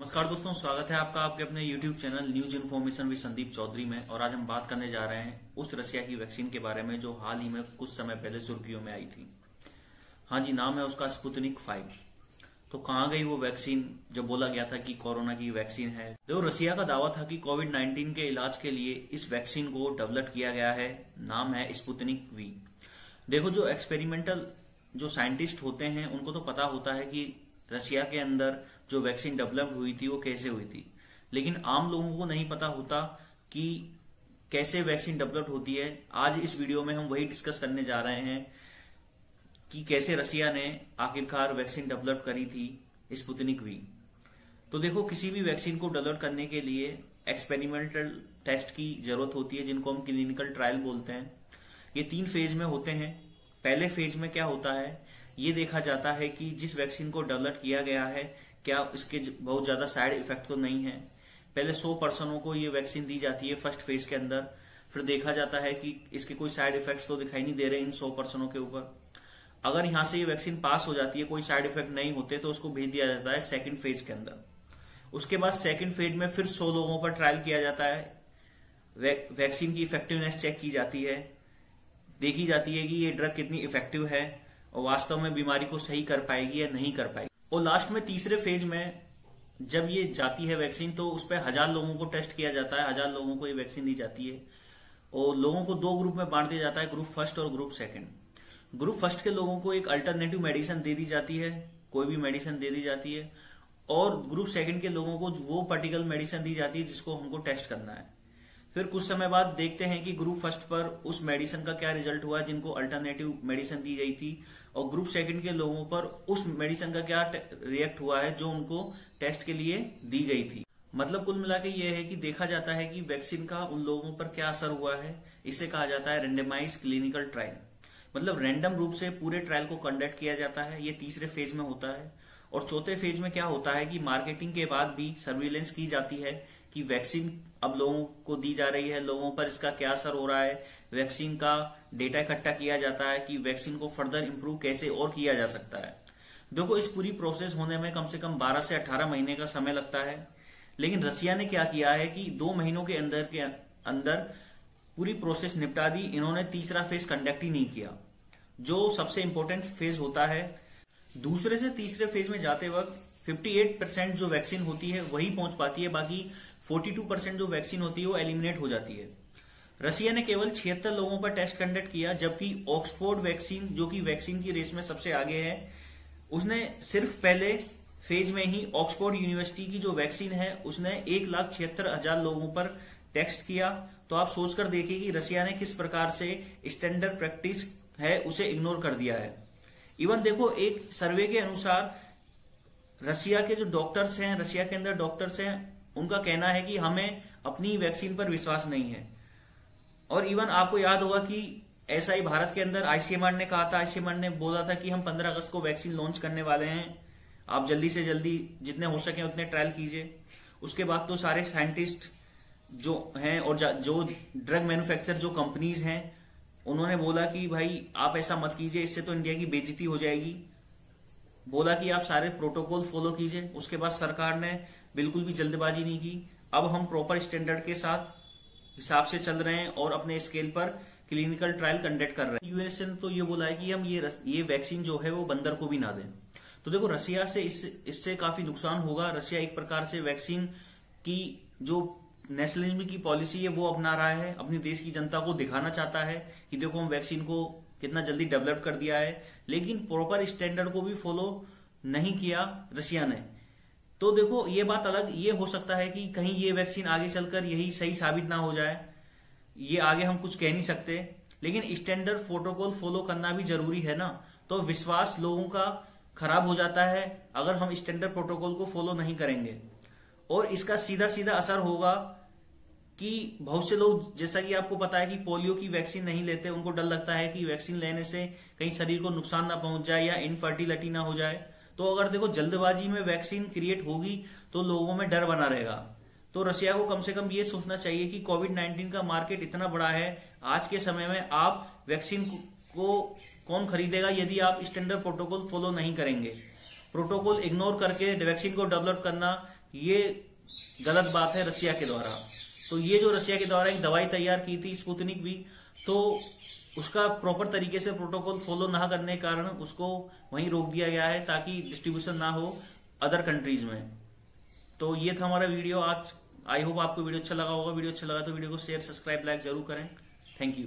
नमस्कार दोस्तों, स्वागत है आपका आपके अपने YouTube channel news information with Sandeep Chaudhary में। और आज हम बात करने जा रहे हैं उस रसिया की वैक्सीन के बारे में जो हाल ही में कुछ समय पहले सुर्खियों में आई थी। हाँ जी, नाम है उसका स्पुतनिक 5। तो कहाँ गई वो वैक्सीन जो बोला गया था कि कोरोना की वैक्सीन है। देखो, रसिया का दावा था कि कोविड-19 के इलाज के लिए इस वैक्सीन को डेवलप किया गया है। नाम है स्पुतनिक वी। देखो, जो एक्सपेरिमेंटल जो साइंटिस्ट होते हैं उनको तो पता होता है कि रसिया के अंदर जो वैक्सीन डेवलप हुई थी वो कैसे हुई थी, लेकिन आम लोगों को नहीं पता होता कि कैसे वैक्सीन डेवलप होती है। आज इस वीडियो में हम वही डिस्कस करने जा रहे हैं कि कैसे रसिया ने आखिरकार वैक्सीन डेवलप करी थी स्पुतनिक वी। तो देखो, किसी भी वैक्सीन को डेवलप करने के लिए एक्सपेरिमेंटल टेस्ट की जरूरत होती है, जिनको हम क्लिनिकल ट्रायल बोलते हैं। ये 3 फेज में होते हैं। पहले फेज में क्या होता है, ये देखा जाता है कि जिस वैक्सीन को डेवलप किया गया है क्या इसके बहुत ज्यादा साइड इफेक्ट तो नहीं है। पहले 100 पर्सनों को ये वैक्सीन दी जाती है फर्स्ट फेज के अंदर। फिर देखा जाता है कि इसके कोई साइड इफेक्ट्स तो दिखाई नहीं दे रहे इन 100 पर्सनों के ऊपर। अगर यहां से ये वैक्सीन पास हो जाती है, कोई साइड इफेक्ट नहीं होते, तो उसको भेज दिया जाता है सेकंड फेज के अंदर। उसके बाद सेकंड फेज में फिर 100 लोगों पर ट्रायल किया जाता है। वैक्सीन की इफेक्टिवनेस चेक की जाती है, देखी जाती है कि ये ड्रग कितनी इफेक्टिव है और वास्तव में बीमारी को सही कर पाएगी या नहीं कर पाएगी। और लास्ट में तीसरे फेज में जब ये जाती है वैक्सीन, तो उस पर 1000 लोगों को टेस्ट किया जाता है। 1000 लोगों को ये वैक्सीन दी जाती है और लोगों को 2 ग्रुप में बांट दिया जाता है, ग्रुप फर्स्ट और ग्रुप सेकंड। ग्रुप फर्स्ट के लोगों को एक अल्टरनेटिव मेडिसिन दे दी जाती है, कोई भी मेडिसिन दे दी जाती है, और ग्रुप सेकंड के लोगों को वो पर्टिकुलर मेडिसिन दी जाती है जिसको हमको टेस्ट करना है। फिर कुछ समय बाद देखते हैं कि ग्रुप फर्स्ट पर उस मेडिसिन का क्या रिजल्ट हुआ जिनको अल्टरनेटिव मेडिसिन दी गई थी, और ग्रुप सेकंड के लोगों पर उस मेडिसिन का क्या रिएक्ट हुआ है जो उनको टेस्ट के लिए दी गई थी। मतलब कुल मिला के ये है कि देखा जाता है कि वैक्सीन का उन लोगों पर क्या असर हुआ है। इसे कहा जाता है रेंडमाइज क्लिनिकल ट्रायल। मतलब रैंडम रूप से पूरे ट्रायल को कंडक्ट किया जाता है। ये तीसरे फेज में होता है। और चौथे फेज में क्या होता है कि मार्केटिंग के बाद भी सर्विलेंस की जाती है कि वैक्सीन अब लोगों को दी जा रही है, लोगों पर इसका क्या असर हो रहा है। वैक्सीन का डेटा इकट्ठा किया जाता है कि वैक्सीन को फर्दर इंप्रूव कैसे और किया जा सकता है। देखो, इस पूरी प्रोसेस होने में कम से कम 12 से 18 महीने का समय लगता है। लेकिन रसिया ने क्या किया है कि 2 महीनों के अंदर पूरी प्रोसेस निपटा दी। इन्होंने तीसरा फेज कंडक्ट ही नहीं किया, जो सबसे इंपॉर्टेंट फेज होता है। दूसरे से तीसरे फेज में जाते वक्त 58% जो वैक्सीन होती है वही पहुंच पाती है, बाकी 42% जो वैक्सीन होती है वो एलिमिनेट हो जाती है। रसिया ने केवल 76 लोगों पर टेस्ट कंडक्ट किया, जबकि ऑक्सफोर्ड वैक्सीन जो कि वैक्सीन की रेस में सबसे आगे है, उसने सिर्फ पहले फेज में ही ऑक्सफोर्ड यूनिवर्सिटी की जो वैक्सीन है उसने 1,76,000 लोगों पर टेस्ट किया। तो आप सोचकर देखिए कि रसिया ने किस प्रकार से स्टैंडर्ड प्रैक्टिस है उसे इग्नोर कर दिया है। इवन देखो, एक सर्वे के अनुसार रसिया के जो डॉक्टर्स हैं, रसिया के अंदर डॉक्टर्स हैं, उनका कहना है कि हमें अपनी वैक्सीन पर विश्वास नहीं है। और इवन आपको याद होगा कि ऐसा ही भारत के अंदर आईसीएमआर ने कहा था। आईसीएमआर ने बोला था कि हम 15 अगस्त को वैक्सीन लॉन्च करने वाले हैं, आप जल्दी से जल्दी जितने हो सके उतने ट्रायल कीजिए। उसके बाद तो सारे साइंटिस्ट जो हैं और जो ड्रग मैन्युफैक्चर जो कंपनीज हैं, उन्होंने बोला कि भाई आप ऐसा मत कीजिए, इससे तो इंडिया की बेइज्जती हो जाएगी। बोला कि आप सारे प्रोटोकॉल फॉलो कीजिए। उसके बाद सरकार ने बिल्कुल भी जल्दबाजी नहीं की। अब हम प्रॉपर स्टैंडर्ड के साथ हिसाब से चल रहे हैं और अपने स्केल पर क्लिनिकल ट्रायल कंडक्ट कर रहे हैं। यूएस ने तो ये बोला है कि हम ये वैक्सीन जो है वो बंदर को भी ना दें। तो देखो, रसिया से इससे काफी नुकसान होगा। रसिया एक प्रकार से वैक्सीन की जो नेशनलिज्म की पॉलिसी है वो अपना रहा है, अपनी देश की जनता को दिखाना चाहता है कि देखो हम वैक्सीन को कितना जल्दी डेवलप कर दिया है, लेकिन प्रॉपर स्टैंडर्ड को भी फॉलो नहीं किया रसिया ने। तो देखो, ये बात अलग, ये हो सकता है कि कहीं ये वैक्सीन आगे चलकर यही सही साबित ना हो जाए, ये आगे हम कुछ कह नहीं सकते। लेकिन स्टैंडर्ड प्रोटोकॉल फॉलो करना भी जरूरी है ना। तो विश्वास लोगों का खराब हो जाता है अगर हम स्टैंडर्ड प्रोटोकॉल को फॉलो नहीं करेंगे। और इसका सीधा सीधा असर होगा कि बहुत से लोग, जैसा कि आपको पता है कि पोलियो की वैक्सीन नहीं लेते, उनको डर लगता है कि वैक्सीन लेने से कहीं शरीर को नुकसान ना पहुंच जाए या इनफर्टिलिटी ना हो जाए। तो अगर देखो जल्दबाजी में वैक्सीन क्रिएट होगी तो लोगों में डर बना रहेगा। तो रसिया को कम से कम ये सोचना चाहिए कि कोविड-19 का मार्केट इतना बड़ा है, आज के समय में आप वैक्सीन को कौन खरीदेगा यदि आप स्टैंडर्ड प्रोटोकॉल फॉलो नहीं करेंगे। प्रोटोकॉल इग्नोर करके वैक्सीन को डेवलप करना ये गलत बात है रसिया के द्वारा। तो ये जो रसिया के द्वारा एक दवाई तैयार की थी स्पुतनिक वी, तो उसका प्रॉपर तरीके से प्रोटोकॉल फॉलो ना करने के कारण उसको वहीं रोक दिया गया है ताकि डिस्ट्रीब्यूशन ना हो अदर कंट्रीज में। तो ये था हमारा वीडियो आज। आई होप आपको वीडियो अच्छा लगा होगा। वीडियो अच्छा लगा तो वीडियो को शेयर, सब्सक्राइब, लाइक जरूर करें। Thank you.